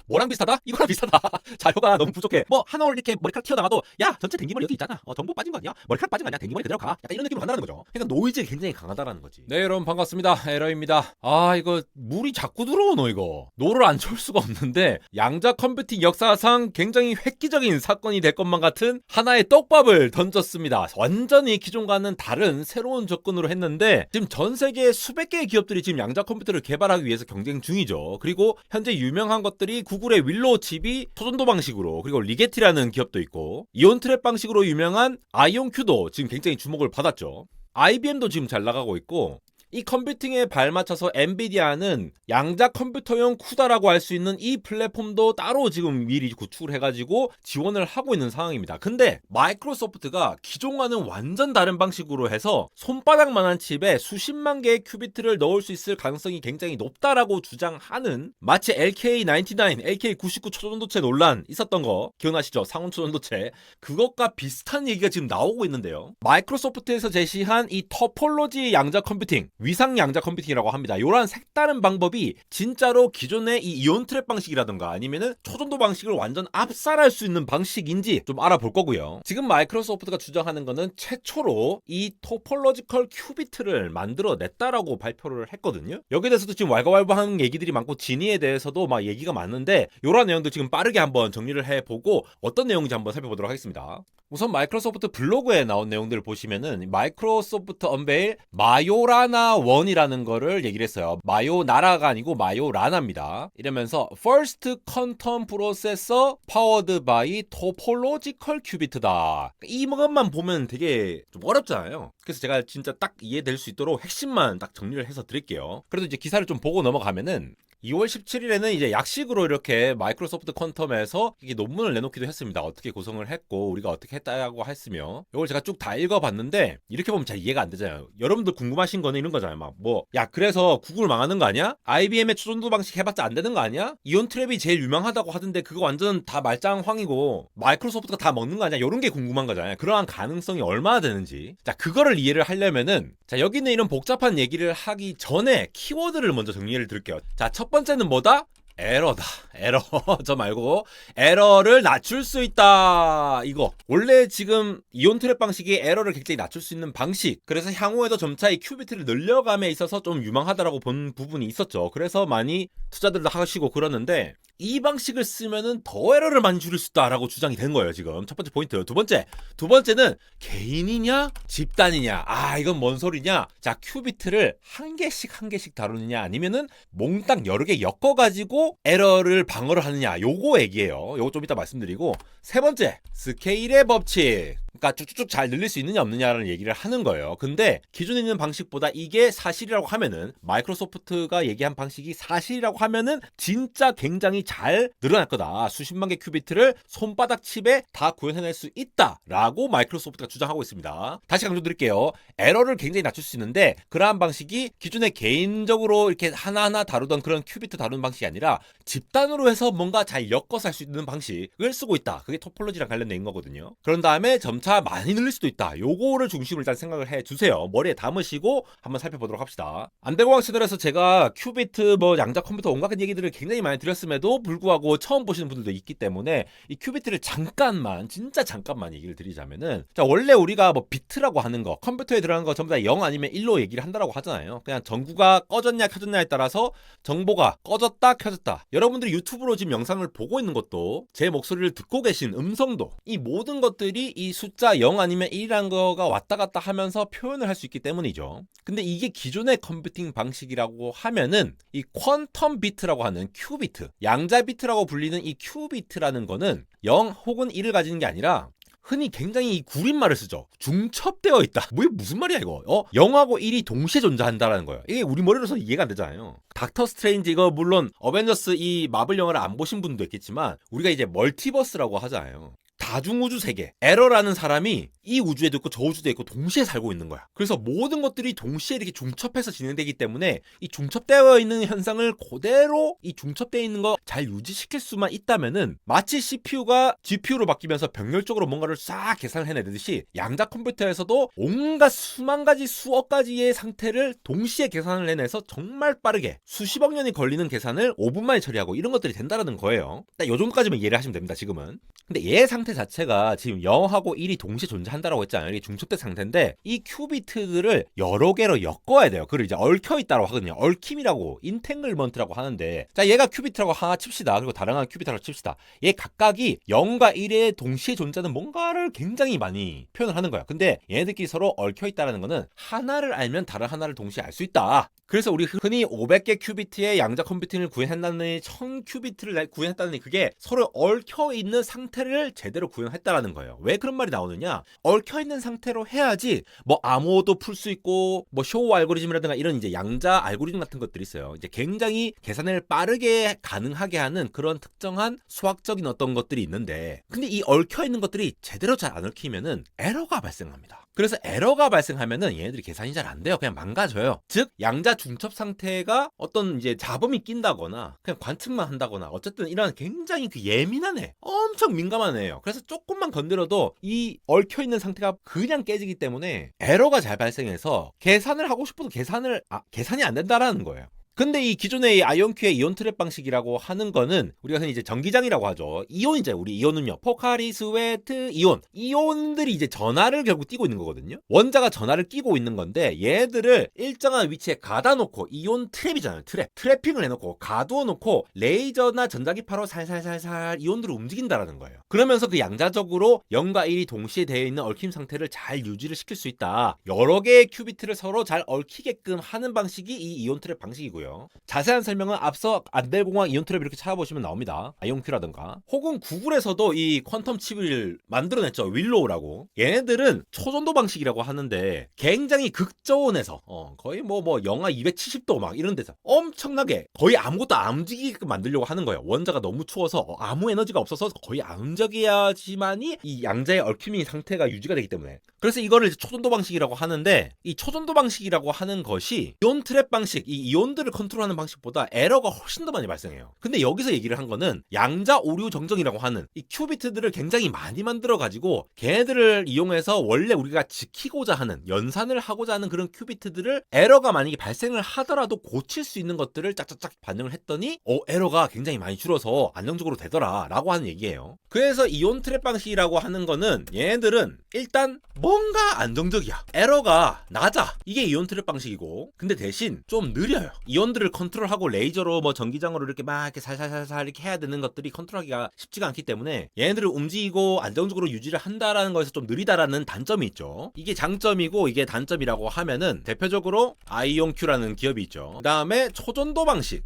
뭐랑 비슷하다? 이거랑 비슷하다. 자료가 너무 부족해. 뭐 하나 이렇게 머리카락 튀어나가도 야 전체 댕기머리 여기 있잖아. 정보 빠진 거 아니야? 머리카락 빠진 거 아니야? 댕기머리 그대로 가. 약간 이런 느낌으로 간다는 거죠. 그러니까 노이즈가 굉장히 강하다라는 거지. 네 여러분 반갑습니다. 에러입니다. 이거 물이 자꾸 들어오노 이거. 노를 안 채울 수가 없는데 양자 컴퓨팅 역사상 굉장히 획기적인 사건이 될 것만 같은 하나의 떡밥을 던졌습니다. 완전히 기존과는 다른 새로운 접근으로 했는데 지금 전 세계 수백 개의 기업들이 지금 양자 컴퓨터를 개발하기 위해서 경쟁 중이죠. 그리고 현재 유명한 것들이 구글의 윌로우 칩이 초전도 방식으로, 그리고 리게티라는 기업도 있고 이온 트랩 방식으로 유명한 아이온큐도 지금 굉장히 주목을 받았죠. IBM도 지금 잘 나가고 있고, 이 컴퓨팅에 발맞춰서 엔비디아는 양자 컴퓨터용 쿠다라고 할 수 있는 이 플랫폼도 따로 지금 미리 구축을 해가지고 지원을 하고 있는 상황입니다. 근데 마이크로소프트가 기존과는 완전 다른 방식으로 해서 손바닥만한 칩에 수십만 개의 큐비트를 넣을 수 있을 가능성이 굉장히 높다라고 주장하는, 마치 LK99, LK99 초전도체 논란 있었던 거 기억나시죠? 상온 초전도체. 그것과 비슷한 얘기가 지금 나오고 있는데요. 마이크로소프트에서 제시한 이 토폴로지 양자 컴퓨팅, 위상 양자 컴퓨팅이라고 합니다. 이러한 색다른 방법이 진짜로 기존의 이 이온 트랩 방식이라든가 아니면은 초전도 방식을 완전 압살할 수 있는 방식인지 좀 알아볼 거고요. 지금 마이크로소프트가 주장하는 거는 최초로 이 토폴로지컬 큐비트를 만들어냈다라고 발표를 했거든요. 여기에 대해서도 지금 왈가왈부하는 얘기들이 많고 진위에 대해서도 막 얘기가 많은데 이런 내용들 지금 빠르게 한번 정리를 해보고 어떤 내용인지 한번 살펴보도록 하겠습니다. 우선 마이크로소프트 블로그에 나온 내용들을 보시면은 마이크로소프트 언베일 마요라나 1이라는 거를 얘기를 했어요. 마요나라가 아니고 마요라나입니다. 이러면서 First Quantum Processor Powered by Topological Qubit다. 이 것만 보면 되게 좀 어렵잖아요. 그래서 제가 진짜 딱 이해될 수 있도록 핵심만 딱 정리를 해서 드릴게요. 그래도 이제 기사를 좀 보고 넘어가면은 2월 17일에는 이제 약식으로 이렇게 마이크로소프트 퀀텀에서 이게 논문을 내놓기도 했습니다. 어떻게 구성을 했고 우리가 어떻게 했다고 했으며, 이걸 제가 쭉 다 읽어봤는데 이렇게 보면 잘 이해가 안 되잖아요. 여러분들 궁금하신 거는 이런 거잖아요. 막 야 그래서 구글 망하는 거 아니야? IBM의 초전도 방식 해봤자 안 되는 거 아니야? 이온 트랩이 제일 유명하다고 하던데 그거 완전 다 말짱황이고 마이크로소프트가 다 먹는 거 아니야? 이런 게 궁금한 거잖아요. 그러한 가능성이 얼마나 되는지. 자, 그거를 이해를 하려면은, 자, 여기는 이런 복잡한 얘기를 하기 전에 키워드를 먼저 정리를 드릴게요. 자, 첫 번째는 뭐다? 에러다. 에러. 저 말고 에러를 낮출 수 있다. 이거 원래 지금 이온 트랩 방식이 에러를 굉장히 낮출 수 있는 방식, 그래서 향후에도 점차 이 큐비트를 늘려감에 있어서 좀 유망하다라고 본 부분이 있었죠. 그래서 많이 투자들도 하시고 그러는데 이 방식을 쓰면은 더 에러를 많이 줄일 수 있다라고 주장이 된 거예요. 지금 첫 번째 포인트. 두 번째는 개인이냐 집단이냐. 이건 뭔 소리냐. 자, 큐비트를 한 개씩 다루느냐 아니면은 몽땅 여러 개 엮어가지고 에러를 방어를 하느냐, 요거 얘기예요. 요거 좀 이따 말씀드리고, 세 번째 스케일의 법칙. 그러니까 쭉쭉쭉 잘 늘릴 수 있느냐 없느냐라는 얘기를 하는 거예요. 근데 기존에 있는 방식보다 이게 사실이라고 하면은, 마이크로소프트가 얘기한 방식이 사실이라고 하면은 진짜 굉장히 잘 늘어날 거다. 수십만 개 큐비트를 손바닥 칩에 다 구현해낼 수 있다라고 마이크로소프트가 주장하고 있습니다. 다시 강조드릴게요. 에러를 굉장히 낮출 수 있는데 그러한 방식이 기존에 개인적으로 이렇게 하나하나 다루던 그런 큐비트 다루는 방식이 아니라 집단으로 해서 뭔가 잘 엮어서 할 수 있는 방식을 쓰고 있다. 그게 토폴로지랑 관련된 거거든요. 그런 다음에 점차 많이 늘릴 수도 있다. 요거를 중심으로 일단 생각을 해주세요. 머리에 담으시고 한번 살펴보도록 합시다. 안대공학 채널에서 제가 큐비트, 양자 컴퓨터 온갖 얘기들을 굉장히 많이 드렸음에도 불구하고 처음 보시는 분들도 있기 때문에 이 큐비트를 진짜 잠깐만 얘기를 드리자면은, 자, 원래 우리가 비트라고 하는 거, 컴퓨터에 들어가는 거 전부 다 0 아니면 1로 얘기를 한다라고 하잖아요. 그냥 전구가 꺼졌냐 켜졌냐에 따라서 정보가 꺼졌다 켜졌다. 여러분들이 유튜브로 지금 영상을 보고 있는 것도, 제 목소리를 듣고 계신 음성도, 이 모든 것들이 이 숫자 0 아니면 1이라는 거가 왔다 갔다 하면서 표현을 할 수 있기 때문이죠. 근데 이게 기존의 컴퓨팅 방식이라고 하면은 이 퀀텀 비트라고 하는 큐비트, 양자 비트라고 불리는 이 큐비트라는 거는 0 혹은 1을 가지는 게 아니라 흔히 굉장히 이 구린말을 쓰죠. 중첩되어 있다. 무슨 말이야 이거. 0하고 1이 동시에 존재한다라는 거예요. 이게 우리 머리로서 이해가 안 되잖아요. 닥터 스트레인지, 이거 물론 어벤져스 이 마블 영화를 안 보신 분도 있겠지만 우리가 이제 멀티버스라고 하잖아요. 다 다중우주 세계, 에러라는 사람이 이 우주에도 있고 저 우주도 있고 동시에 살고 있는 거야. 그래서 모든 것들이 동시에 이렇게 중첩해서 진행되기 때문에 이 중첩되어 있는 현상을 그대로 이 중첩되어 있는 거 잘 유지시킬 수만 있다면은 마치 CPU가 GPU로 바뀌면서 병렬적으로 뭔가를 싹 계산을 해내듯이 양자 컴퓨터에서도 온갖 수만 가지 수억 가지의 상태를 동시에 계산을 해내서 정말 빠르게 수십억 년이 걸리는 계산을 5분 만에 처리하고 이런 것들이 된다는 거예요. 딱 요 정도까지만 이해를 하시면 됩니다. 지금은. 근데 얘 상태 자체가 지금 0하고 1이 동시에 존재한다라고 했잖아요. 이게 중첩된 상태인데 이 큐비트들을 여러 개로 엮어야 돼요. 그걸 이제 얽혀 있다고 하거든요. 얽힘이라고 인탱글먼트라고 하는데, 자 얘가 큐비트라고 하나 칩시다. 그리고 다른 하나 큐비트라고 칩시다. 얘 각각이 0과 1에 동시에 존재하는 뭔가를 굉장히 많이 표현을 하는 거야. 근데 얘네들끼리 서로 얽혀 있다는 거는 하나를 알면 다른 하나를 동시에 알 수 있다. 그래서 우리 흔히 500개 큐비트의 양자 컴퓨팅을 구현했다느니 1000큐비트를 구현했다느니 그게 서로 얽혀 있는 상태를 제대로 구현했다라는 거예요. 왜 그런 말이 나오느냐? 얽혀 있는 상태로 해야지 뭐 암호도 풀 수 있고 뭐 쇼 알고리즘이라든가 이런 이제 양자 알고리즘 같은 것들이 있어요. 이제 굉장히 계산을 빠르게 가능하게 하는 그런 특정한 수학적인 어떤 것들이 있는데, 근데 이 얽혀 있는 것들이 제대로 잘 안 얽히면은 에러가 발생합니다. 그래서 에러가 발생하면은 얘네들이 계산이 잘 안 돼요. 그냥 망가져요. 즉 양자 중첩 상태가 어떤 이제 잡음이 낀다거나 그냥 관측만 한다거나 어쨌든 이런 굉장히 그 예민한 애, 엄청 민감한 애예요. 그래서 조금만 건드려도 이 얽혀 있는 상태가 그냥 깨지기 때문에 에러가 잘 발생해서 계산을 하고 싶어도 계산이 안 된다라는 거예요. 근데 이 기존의 아이온큐의 이온 트랩 방식이라고 하는 거는 우리가 흔히 이제 전기장이라고 하죠. 이온이죠. 우리 이온은요. 포카리, 스웨트, 이온. 이온들이 이제 전하를 결국 띠고 있는 거거든요. 원자가 전하를 끼고 있는 건데 얘들을 일정한 위치에 가다 놓고, 이온 트랩이잖아요. 트래핑을 해놓고 가두어 놓고 레이저나 전자기파로 살살살살 이온들을 움직인다라는 거예요. 그러면서 그 양자적으로 0과 1이 동시에 되어 있는 얽힘 상태를 잘 유지를 시킬 수 있다. 여러 개의 큐비트를 서로 잘 얽히게끔 하는 방식이 이 이온 트랩 방식이고요. 자세한 설명은 앞서 안델공학 이온 트랩 이렇게 찾아보시면 나옵니다. 아이온큐라든가. 혹은 구글에서도 이 퀀텀 칩을 만들어냈죠. 윌로우라고. 얘네들은 초전도 방식이라고 하는데 굉장히 극저온에서 거의 뭐 영하 270도 막 이런 데서 엄청나게 거의 아무것도 안 움직이게끔 만들려고 하는 거예요. 원자가 너무 추워서 아무 에너지가 없어서 거의 안 움직여야지만이 이 양자의 얽힘이 상태가 유지가 되기 때문에. 그래서 이거를 초전도 방식이라고 하는데, 이 초전도 방식이라고 하는 것이 이온 트랩 방식, 이 이온들을 컨트롤하는 방식보다 에러가 훨씬 더 많이 발생해요. 근데 여기서 얘기를 한 거는 양자 오류 정정이라고 하는 이 큐비트들을 굉장히 많이 만들어 가지고 걔네들을 이용해서 원래 우리가 지키고자 하는, 연산을 하고자 하는 그런 큐비트들을 에러가 만약에 발생을 하더라도 고칠 수 있는 것들을 짝짝짝 반영을 했더니 에러가 굉장히 많이 줄어서 안정적으로 되더라 라고 하는 얘기예요. 그래서 이온 트랩 방식이라고 하는 거는 얘네들은 일단 뭔가 안정적이야. 에러가 낮아. 이게 이온 트랩 방식이고, 근데 대신 좀 느려요. 이온들을 컨트롤하고 레이저로 뭐 전기장으로 이렇게 막 이렇게 살살살살 이렇게 해야 되는 것들이 컨트롤하기가 쉽지가 않기 때문에 얘네들을 움직이고 안정적으로 유지를 한다라는 거에서 좀 느리다라는 단점이 있죠. 이게 장점이고 이게 단점이라고 하면은 대표적으로 아이온큐라는 기업이 있죠. 그 다음에 초전도 방식.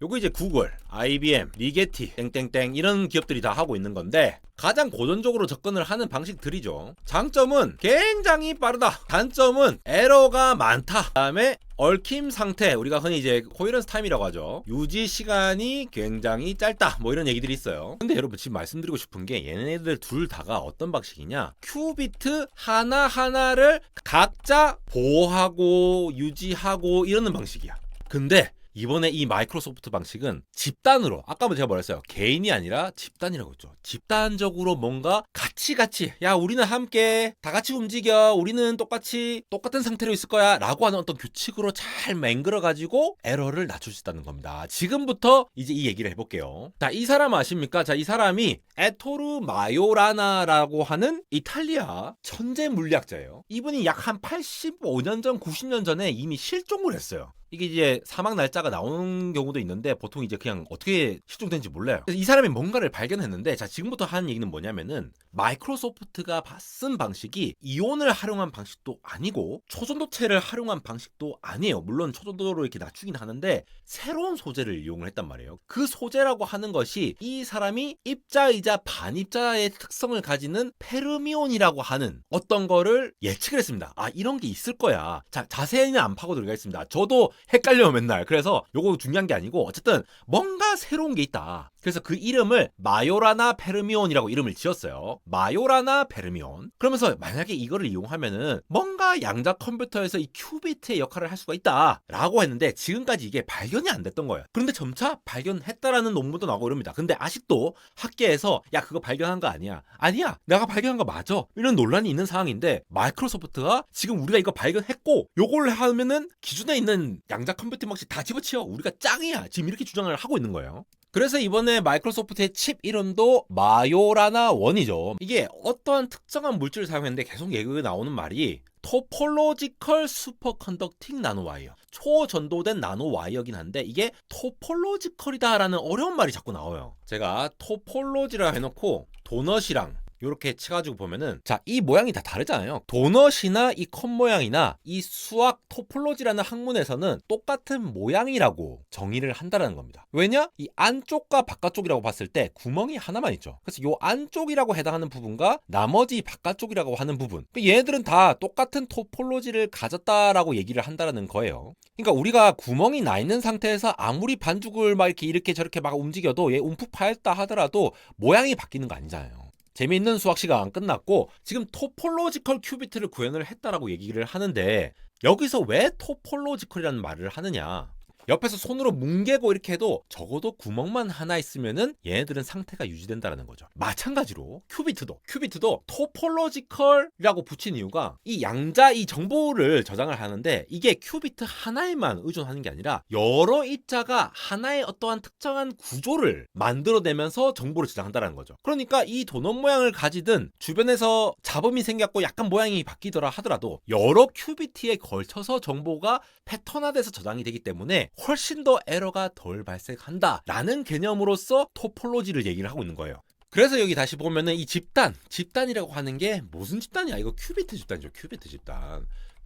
요거 이제 구글, IBM, 리게티, 땡땡땡 이런 기업들이 다 하고 있는 건데 가장 고전적으로 접근을 하는 방식들이죠. 장점은 굉장히 빠르다. 단점은 에러가 많다. 그다음에 얽힘 상태, 우리가 흔히 이제 코헤런스 타임이라고 하죠. 유지 시간이 굉장히 짧다. 뭐 이런 얘기들이 있어요. 근데 여러분 지금 말씀드리고 싶은 게 얘네들 둘 다가 어떤 방식이냐? 큐비트 하나하나를 각자 보호하고 유지하고 이러는 방식이야. 근데 이번에 이 마이크로소프트 방식은 집단으로, 아까 제가 뭐랬어요? 개인이 아니라 집단이라고 했죠. 집단적으로 뭔가 같이 야 우리는 함께 다 같이 움직여, 우리는 똑같은 상태로 있을 거야 라고 하는 어떤 규칙으로 잘 맹글어 가지고 에러를 낮출 수 있다는 겁니다. 지금부터 이제 이 얘기를 해볼게요. 자, 이 사람 아십니까? 자, 이 사람이 에토르 마요라나라고 하는 이탈리아 천재 물리학자예요. 이분이 약 한 85년 전, 90년 전에 이미 실종을 했어요. 이게 이제 사망 날짜가 나오는 경우도 있는데 보통 이제 그냥 어떻게 실종된지 몰라요. 그래서 이 사람이 뭔가를 발견했는데, 자 지금부터 하는 얘기는 뭐냐면은 마이크로소프트가 쓴 방식이 이온을 활용한 방식도 아니고 초전도체를 활용한 방식도 아니에요. 물론 초전도로 이렇게 낮추긴 하는데 새로운 소재를 이용을 했단 말이에요. 그 소재라고 하는 것이 이 사람이 입자이자 반입자의 특성을 가지는 페르미온이라고 하는 어떤 거를 예측을 했습니다. 아, 이런 게 있을 거야. 자, 자세히는 안 파고 들어가겠습니다. 저도 헷갈려요 맨날. 그래서 요거 중요한 게 아니고 어쨌든 뭔가 새로운 게 있다. 그래서 그 이름을 마요라나 페르미온이라고 이름을 지었어요. 마요라나 페르미온. 그러면서 만약에 이거를 이용하면은 뭔가 양자 컴퓨터에서 이 큐비트의 역할을 할 수가 있다라고 했는데 지금까지 이게 발견이 안 됐던 거예요. 그런데 점차 발견했다라는 논문도 나오고 이럽니다. 근데 아직도 학계에서 야 그거 발견한 거 아니야. 아니야. 내가 발견한 거 맞아. 이런 논란이 있는 상황인데 마이크로소프트가 지금 우리가 이거 발견했고 요걸 하면은 기존에 있는 양자 컴퓨팅 방식 다 집어치워. 우리가 짱이야. 지금 이렇게 주장을 하고 있는 거예요. 그래서 이번에 마이크로소프트의 칩 이름도 마요라나 1이죠. 이게 어떠한 특정한 물질을 사용했는데 계속 얘기가 나오는 말이 토폴로지컬 슈퍼컨덕팅 나노와이어. 초전도된 나노와이어긴 한데 이게 토폴로지컬이다라는 어려운 말이 자꾸 나와요. 제가 토폴로지라 해놓고 도넛이랑 이렇게 쳐가지고 보면은 자, 이 모양이 다 다르잖아요. 도넛이나 이 컵 모양이나 이 수학 토폴로지라는 학문에서는 똑같은 모양이라고 정의를 한다는 겁니다. 왜냐? 이 안쪽과 바깥쪽이라고 봤을 때 구멍이 하나만 있죠. 그래서 이 안쪽이라고 해당하는 부분과 나머지 바깥쪽이라고 하는 부분, 얘네들은 다 똑같은 토폴로지를 가졌다라고 얘기를 한다는 거예요. 그러니까 우리가 구멍이 나 있는 상태에서 아무리 반죽을 막 이렇게 저렇게 막 움직여도 얘 움푹 파였다 하더라도 모양이 바뀌는 거 아니잖아요. 재미있는 수학 시간 끝났고 지금 토폴로지컬 큐비트를 구현을 했다라고 얘기를 하는데 여기서 왜 토폴로지컬이라는 말을 하느냐? 옆에서 손으로 뭉개고 이렇게 해도 적어도 구멍만 하나 있으면은 얘네들은 상태가 유지된다는 거죠. 마찬가지로 큐비트도 토폴로지컬이라고 붙인 이유가 이 양자 이 정보를 저장을 하는데 이게 큐비트 하나에만 의존하는 게 아니라 여러 입자가 하나의 어떠한 특정한 구조를 만들어내면서 정보를 저장한다는 거죠. 그러니까 이 도넛 모양을 가지든 주변에서 잡음이 생겼고 약간 모양이 바뀌더라 하더라도 여러 큐비트에 걸쳐서 정보가 패턴화돼서 저장이 되기 때문에 훨씬 더 에러가 덜 발생한다라는 개념으로서 토폴로지를 얘기를 하고 있는 거예요. 그래서 여기 다시 보면은 이 집단이라고 하는 게 무슨 집단이야? 이거 큐비트 집단이죠.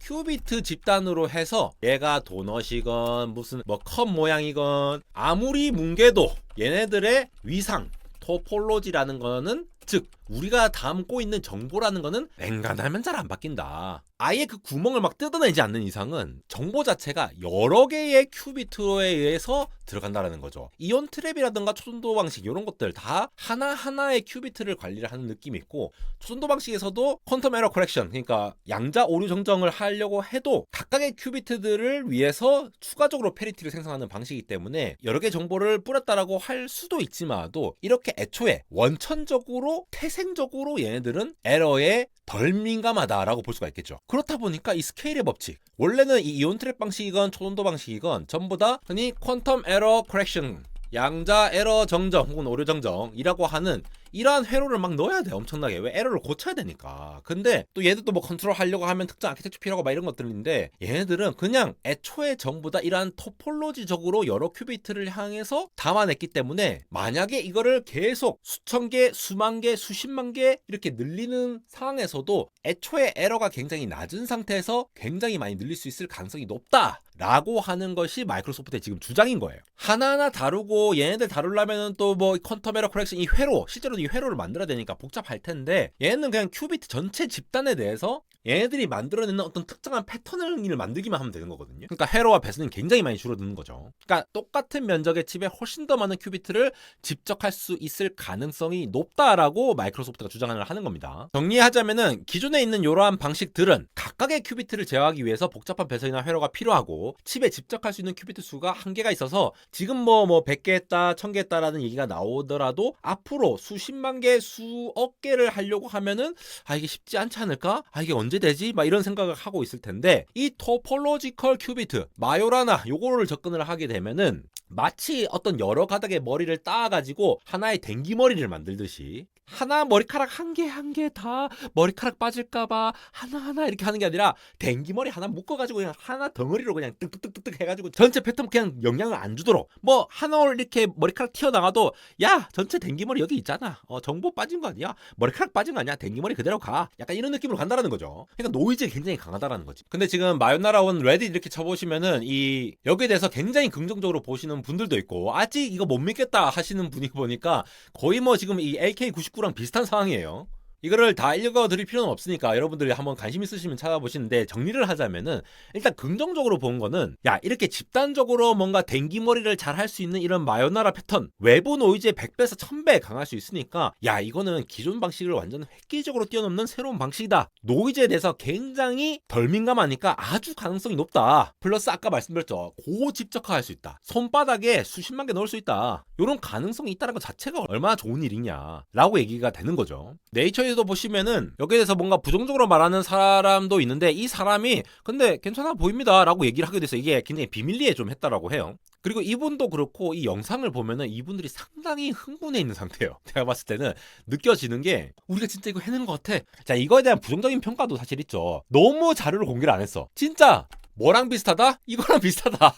큐비트 집단으로 해서 얘가 도넛이건 무슨 뭐 컵 모양이건 아무리 뭉개도 얘네들의 위상 토폴로지라는 거는 즉 우리가 담고 있는 정보라는 거는 앵간하면 잘 안 바뀐다. 아예 그 구멍을 막 뜯어내지 않는 이상은 정보 자체가 여러 개의 큐비트에 의해서 들어간다는 거죠. 이온 트랩이라든가 초전도 방식 이런 것들 다 하나하나의 큐비트를 관리를 하는 느낌이 있고 초전도 방식에서도 퀀텀 에러 커렉션 그러니까 양자 오류 정정을 하려고 해도 각각의 큐비트들을 위해서 추가적으로 페리티를 생성하는 방식이기 때문에 여러 개의 정보를 뿌렸다라고 할 수도 있지만도 이렇게 애초에 원천적으로 태생적으로 얘네들은 에러에 덜 민감하다라고 볼 수가 있겠죠. 그렇다 보니까 이 스케일의 법칙 원래는 이 이온 트랩 방식이건 초전도 방식이건 전부 다 흔히 퀀텀 에러 커렉션 양자 에러 정정 혹은 오류 정정이라고 하는 이러한 회로를 막 넣어야 돼. 엄청나게. 왜? 에러를 고쳐야 되니까. 근데 또 얘들도 뭐 컨트롤 하려고 하면 특정 아키텍처 필요하고 막 이런 것들인데 얘네들은 그냥 애초에 전부 다 이러한 토폴로지적으로 여러 큐비트를 향해서 담아냈기 때문에 만약에 이거를 계속 수천 개, 수만 개, 수십만 개 이렇게 늘리는 상황에서도 애초에 에러가 굉장히 낮은 상태에서 굉장히 많이 늘릴 수 있을 가능성이 높다. 라고 하는 것이 마이크로소프트의 지금 주장인 거예요. 하나하나 다루고 얘네들 다루려면 또 뭐 퀀텀 에러 커렉션 이 회로 실제로 이 회로를 만들어야 되니까 복잡할 텐데 얘는 그냥 큐비트 전체 집단에 대해서 얘네들이 만들어내는 어떤 특정한 패턴을 만들기만 하면 되는 거거든요. 그러니까 회로와 배수는 굉장히 많이 줄어드는 거죠. 그러니까 똑같은 면적의 칩에 훨씬 더 많은 큐비트를 집적할 수 있을 가능성이 높다라고 마이크로소프트가 주장을 하는 겁니다. 정리하자면은 기존에 있는 이러한 방식들은 각각의 큐비트를 제어하기 위해서 복잡한 배선이나 회로가 필요하고 칩에 집적할 수 있는 큐비트 수가 한계가 있어서 지금 뭐 100개 했다 1000개 했다라는 얘기가 나오더라도 앞으로 수십만 개 수억 개를 하려고 하면은 이게 쉽지 않지 않을까? 이게 언제 되지? 막 이런 생각을 하고 있을 텐데 이 토폴로지컬 큐비트 마요라나 요거를 접근을 하게 되면은 마치 어떤 여러 가닥의 머리를 따가지고 하나의 댕기머리를 만들듯이 하나 머리카락 한 개 한 개 다 머리카락 빠질까봐 하나하나 이렇게 하는 게 아니라 댕기머리 하나 묶어가지고 그냥 하나 덩어리로 그냥 뜩뜩뜩뜩 해가지고 전체 패턴 그냥 영향을 안 주도록 뭐 하나 이렇게 머리카락 튀어나가도 야 전체 댕기머리 여기 있잖아 정보 빠진 거 아니야 머리카락 빠진 거 아니야 댕기머리 그대로 가 약간 이런 느낌으로 간다라는 거죠. 그러니까 노이즈가 굉장히 강하다라는 거지. 근데 지금 마요나라온 레딧 이렇게 쳐보시면은 이 여기에 대해서 굉장히 긍정적으로 보시는 분들도 있고 아직 이거 못 믿겠다 하시는 분이 보니까 거의 뭐 지금 이 LK99랑 비슷한 상황이에요. 이거를 다 읽어드릴 필요는 없으니까 여러분들이 한번 관심 있으시면 찾아보시는데, 정리를 하자면은 일단 긍정적으로 본 거는, 야, 이렇게 집단적으로 뭔가 댕기머리를 잘 할 수 있는 이런 마요나라 패턴, 외부 노이즈의 100배에서 1000배 강할 수 있으니까, 야, 이거는 기존 방식을 완전 획기적으로 뛰어넘는 새로운 방식이다. 노이즈에 대해서 굉장히 덜 민감하니까 아주 가능성이 높다. 플러스 아까 말씀드렸죠, 고집적화할 수 있다. 손바닥에 수십만 개 넣을 수 있다. 이런 가능성이 있다는 것 자체가 얼마나 좋은 일이냐 라고 얘기가 되는 거죠. 네이처에도 보시면은 여기에 대해서 뭔가 부정적으로 말하는 사람도 있는데, 이 사람이 근데 괜찮아 보입니다 라고 얘기를 하게 돼서 이게 굉장히 비밀리에 좀 했다라고 해요. 그리고 이분도 그렇고 이 영상을 보면은 이분들이 상당히 흥분해 있는 상태예요. 제가 봤을 때는 느껴지는 게, 우리가 진짜 이거 해내는 것 같아. 자, 이거에 대한 부정적인 평가도 사실 있죠. 너무 자료를 공개를 안 했어. 진짜 뭐랑 비슷하다? 이거랑 비슷하다.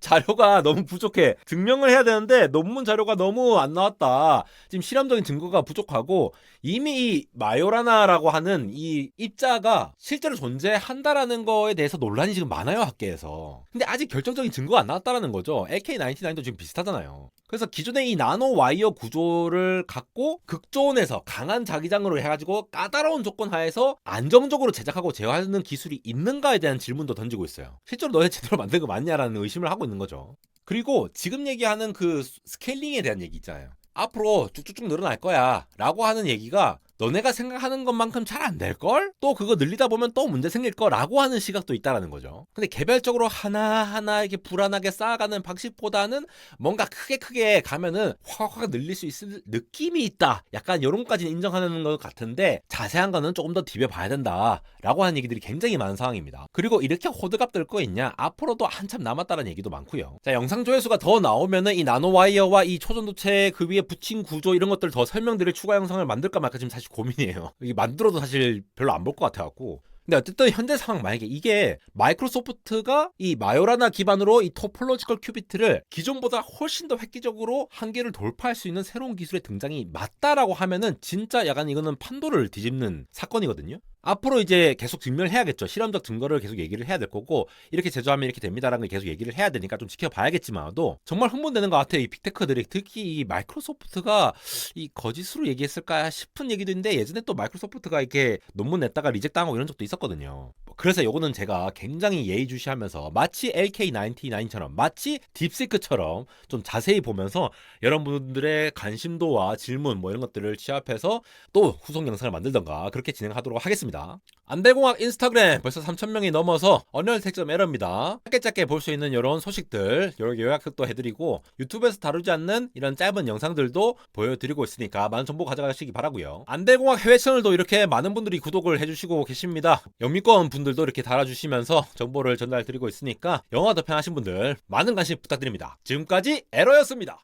자료가 너무 부족해. 증명을 해야 되는데 논문 자료가 너무 안 나왔다. 지금 실험적인 증거가 부족하고, 이미 이 마요라나라고 하는 이 입자가 실제로 존재한다라는 거에 대해서 논란이 지금 많아요, 학계에서. 근데 아직 결정적인 증거가 안 나왔다라는 거죠. LK99도 지금 비슷하잖아요. 그래서 기존의 이 나노 와이어 구조를 갖고 극초원에서 강한 자기장으로 해가지고 까다로운 조건 하에서 안정적으로 제작하고 제어하는 기술이 있는가에 대한 질문도 던지고 있어요. 실제로 너네 제대로 만든 거 맞냐라는 의심을 하고 있는 거죠. 그리고 지금 얘기하는 그 스케일링에 대한 얘기 있잖아요. 앞으로 쭉쭉쭉 늘어날 거야 라고 하는 얘기가 너네가 생각하는 것만큼 잘 안 될걸? 또 그거 늘리다 보면 또 문제 생길 거라고 하는 시각도 있다라는 거죠. 근데 개별적으로 하나하나 이렇게 불안하게 쌓아가는 방식보다는 뭔가 크게 가면은 확 늘릴 수 있을 느낌이 있다. 약간 이런 것까지는 인정하는 것 같은데, 자세한 거는 조금 더 뒤벼봐야 된다 라고 하는 얘기들이 굉장히 많은 상황입니다. 그리고 이렇게 호드갑 들 거 있냐? 앞으로도 한참 남았다는 얘기도 많고요. 자, 영상 조회수가 더 나오면은 이 나노와이어와 이 초전도체 그 위에 붙인 구조 이런 것들 더 설명드릴 추가 영상을 만들까 말까 지금 사실 고민이에요. 이게 만들어도 사실 별로 안 볼 것 같아갖고. 근데 어쨌든 현재 상황, 만약에 이게 마이크로소프트가 이 마요라나 기반으로 이 토폴로지컬 큐비트를 기존보다 훨씬 더 획기적으로 한계를 돌파할 수 있는 새로운 기술의 등장이 맞다라고 하면은 진짜 약간 이거는 판도를 뒤집는 사건이거든요. 앞으로 이제 계속 증명을 해야겠죠. 실험적 증거를 계속 얘기를 해야 될 거고, 이렇게 제조하면 이렇게 됩니다라는 걸 계속 얘기를 해야 되니까 좀 지켜봐야겠지만도 정말 흥분되는 것 같아요. 이 빅테크들이. 특히 이 마이크로소프트가 이 거짓으로 얘기했을까 싶은 얘기도 있는데, 예전에 또 마이크로소프트가 이렇게 논문 냈다가 리젝트하고 이런 적도 있었거든요. 그래서 요거는 제가 굉장히 예의주시하면서 마치 LK99처럼, 마치 딥시크처럼 좀 자세히 보면서 여러분들의 관심도와 질문 뭐 이런 것들을 취합해서 또 후속 영상을 만들던가 그렇게 진행하도록 하겠습니다. 안대공학 인스타그램 벌써 3,000명이 넘어서 언어택점 에러입니다. 짧게 볼 수 있는 이런 소식들 이렇게 요약도 해드리고, 유튜브에서 다루지 않는 이런 짧은 영상들도 보여드리고 있으니까 많은 정보 가져가시기 바라고요. 안대공학 해외 채널도 이렇게 많은 분들이 구독을 해주시고 계십니다. 영미권 분들도 이렇게 달아주시면서 정보를 전달드리고 있으니까 영어 더 편하신 분들 많은 관심 부탁드립니다. 지금까지 에러였습니다.